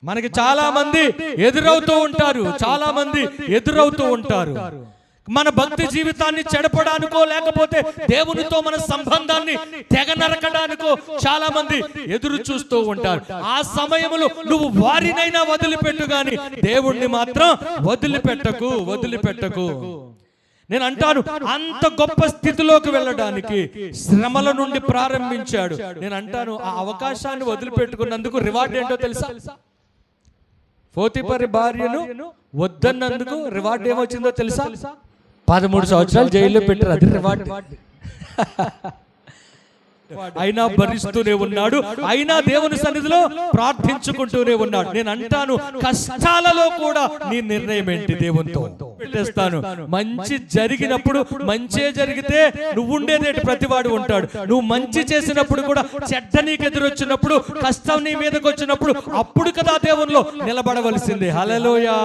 మనకి చాలా మంది ఎదురవుతూ ఉంటారు. మన భక్తి జీవితాన్ని చెడపడానికో లేకపోతే దేవునితో మన సంబంధాన్ని తెగ నరకడానికో చాలా మంది ఎదురు చూస్తూ ఉంటారు. ఆ సమయంలో నువ్వు వారినైనా వదిలిపెట్టు గాని దేవుణ్ణి మాత్రం వదిలిపెట్టకు. నేను అంటాను, అంత గొప్ప స్థితిలోకి వెళ్ళడానికి శ్రమల నుండి ప్రారంభించాడు. నేను అంటాను, ఆ అవకాశాన్ని వదిలిపెట్టుకున్నందుకు రివార్డ్ ఏంటో తెలుసా? పోతీఫరు భార్యను వద్దన్నందుకు రివార్డ్ ఏమొచ్చిందో తెలుసా? 13 సంవత్సరాలు జైల్లో పెట్టారు. అది రివార్డ్. అయినా భరిస్తూనే ఉన్నాడు, అయినా దేవుని సన్నిధిలో ప్రార్థించుకుంటూనే ఉన్నాడు. నేను అంటాను, కష్టాలలో కూడా నీ నిర్ణయం ఏంటి? దేవునితో పెట్టేస్తాను. మంచి జరిగినప్పుడు మంచే జరిగితే నువ్వు ఉండేదేంటి? ప్రతివాడు ఉంటాడు. నువ్వు మంచి చేసినప్పుడు కూడా చెడ్డ నీకు ఎదురొచ్చినప్పుడు, కష్టం నీ మీదకి వచ్చినప్పుడు, అప్పుడు కదా దేవునిలో నిలబడవలసింది. హల్లెలూయా.